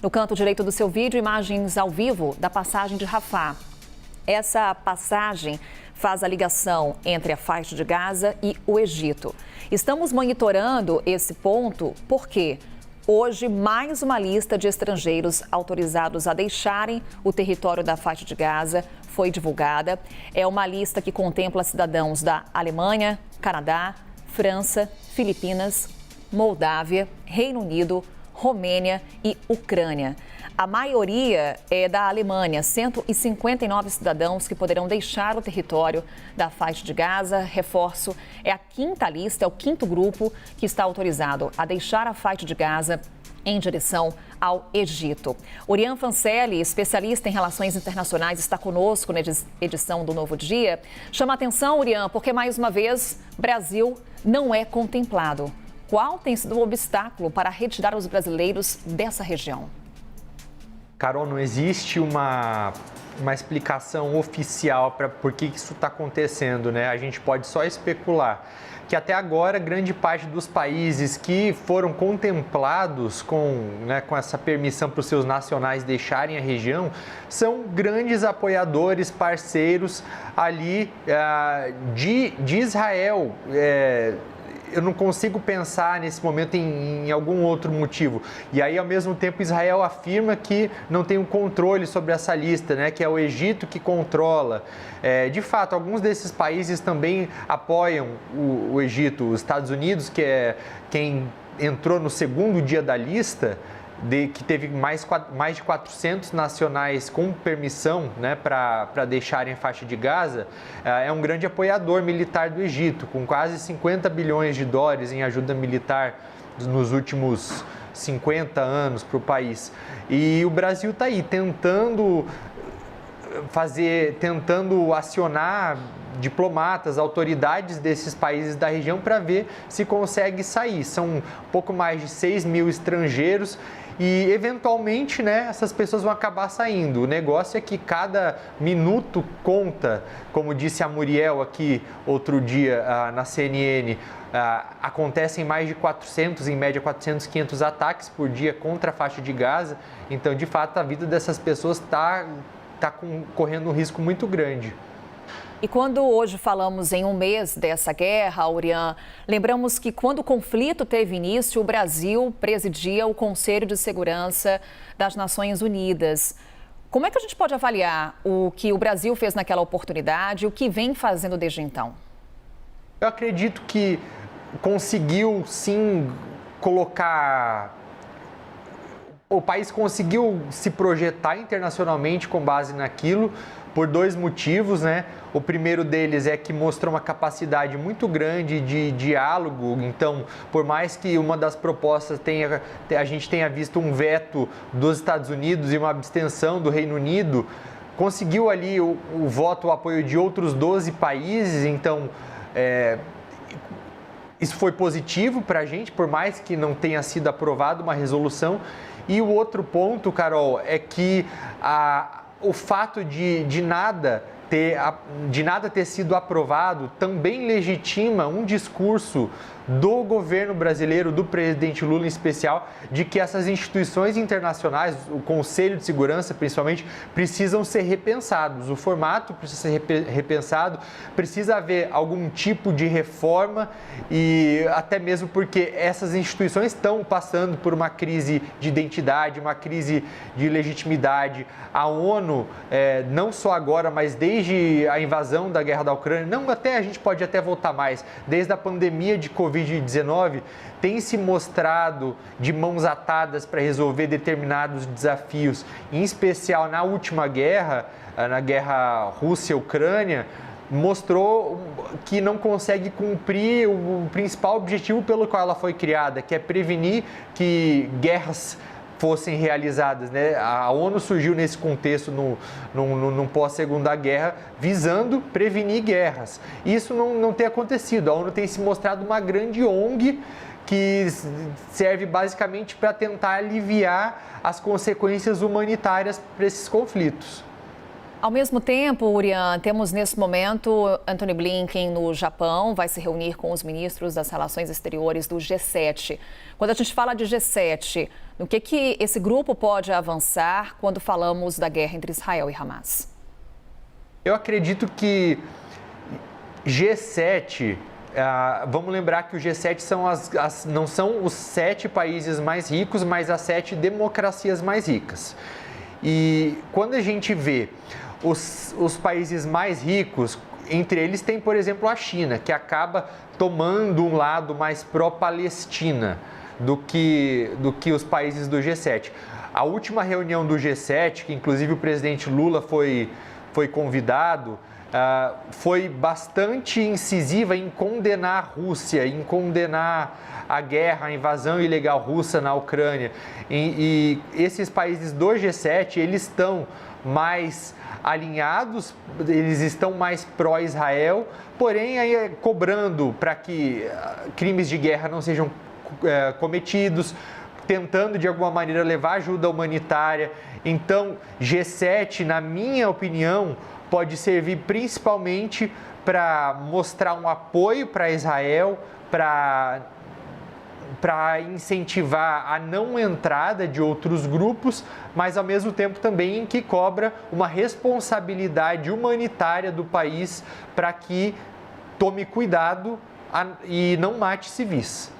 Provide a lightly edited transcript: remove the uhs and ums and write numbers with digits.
No canto direito do seu vídeo, imagens ao vivo da passagem de Rafah. Essa passagem faz a ligação entre a faixa de Gaza e o Egito. Estamos monitorando esse ponto porque hoje mais uma lista de estrangeiros autorizados a deixarem o território da faixa de Gaza foi divulgada. É uma lista que contempla cidadãos da Alemanha, Canadá, França, Filipinas, Moldávia, Reino Unido, Romênia e Ucrânia. A maioria é da Alemanha, 159 cidadãos que poderão deixar o território da faixa de Gaza. Reforço, é a quinta lista, é o quinto grupo que está autorizado a deixar a faixa de Gaza em direção ao Egito. Orian Fancelli, especialista em relações internacionais, está conosco na edição do Novo Dia. Chama a atenção, Orian, porque mais uma vez Brasil não é contemplado. Qual tem sido o obstáculo para retirar os brasileiros dessa região? Carol, não existe uma explicação oficial para por que isso está acontecendo, né? A gente pode só especular que até agora grande parte dos países que foram contemplados com essa permissão para os seus nacionais deixarem a região são grandes apoiadores, parceiros ali de Israel. Eu não consigo pensar nesse momento em algum outro motivo. E aí, ao mesmo tempo, Israel afirma que não tem um controle sobre essa lista, né? Que é o Egito que controla. De fato, alguns desses países também apoiam o Egito. Os Estados Unidos, que é quem entrou no segundo dia da lista, que teve mais de 400 nacionais com permissão, né, para deixarem a faixa de Gaza, é um grande apoiador militar do Egito, com quase 50 bilhões de dólares em ajuda militar nos últimos 50 anos para o país. E o Brasil está aí tentando acionar diplomatas, autoridades desses países da região para ver se consegue sair. São um pouco mais de 6 mil estrangeiros e, eventualmente, né, essas pessoas vão acabar saindo. O negócio é que cada minuto conta, como disse a Muriel aqui outro dia na CNN, acontecem mais de 400, em média 400, 500 ataques por dia contra a faixa de Gaza. Então, de fato, a vida dessas pessoas está correndo um risco muito grande. E quando hoje falamos em um mês dessa guerra, Orian, lembramos que quando o conflito teve início, o Brasil presidia o Conselho de Segurança das Nações Unidas. Como é que a gente pode avaliar o que o Brasil fez naquela oportunidade e o que vem fazendo desde então? Eu acredito que conseguiu, sim, colocar... O país conseguiu se projetar internacionalmente com base naquilo por dois motivos, né? O primeiro deles é que mostrou uma capacidade muito grande de diálogo. Então, por mais que uma das propostas a gente tenha visto um veto dos Estados Unidos e uma abstenção do Reino Unido, conseguiu ali o voto, o apoio de outros 12 países. Então, isso foi positivo para a gente, por mais que não tenha sido aprovada uma resolução. E o outro ponto, Carol, é que o fato de nada ter sido aprovado também legitima um discurso do governo brasileiro, do presidente Lula em especial, de que essas instituições internacionais, o Conselho de Segurança principalmente, precisam ser repensados. O formato precisa ser repensado, precisa haver algum tipo de reforma e até mesmo porque essas instituições estão passando por uma crise de identidade, uma crise de legitimidade. A ONU, não só agora, mas desde a invasão da guerra da Ucrânia, a gente pode até voltar mais, desde a pandemia de Covid-19, tem se mostrado de mãos atadas para resolver determinados desafios, em especial na última guerra, na guerra Rússia-Ucrânia, mostrou que não consegue cumprir o principal objetivo pelo qual ela foi criada, que é prevenir que guerras fossem realizadas, né? A ONU surgiu nesse contexto, no pós-Segunda Guerra, visando prevenir guerras. Isso não tem acontecido. A ONU tem se mostrado uma grande ONG que serve basicamente para tentar aliviar as consequências humanitárias para esses conflitos. Ao mesmo tempo, Urian, temos nesse momento Antony Blinken no Japão, vai se reunir com os ministros das Relações Exteriores do G7. Quando a gente fala de G7, no que esse grupo pode avançar quando falamos da guerra entre Israel e Hamas? Eu acredito que G7, vamos lembrar que o G7 não são os 7 países mais ricos, mas as 7 democracias mais ricas. E quando a gente vê os países mais ricos, entre eles tem, por exemplo, a China, que acaba tomando um lado mais pró-Palestina do que os países do G7. A última reunião do G7, que inclusive o presidente Lula foi convidado, foi bastante incisiva em condenar a Rússia, em condenar a guerra, a invasão ilegal russa na Ucrânia. E esses países do G7, eles estão mais alinhados, eles estão mais pró-Israel, porém aí cobrando para que crimes de guerra não sejam cometidos, tentando de alguma maneira levar ajuda humanitária. Então, G7, na minha opinião, pode servir principalmente para mostrar um apoio para Israel, para incentivar a não entrada de outros grupos, mas ao mesmo tempo também que cobra uma responsabilidade humanitária do país para que tome cuidado e não mate civis.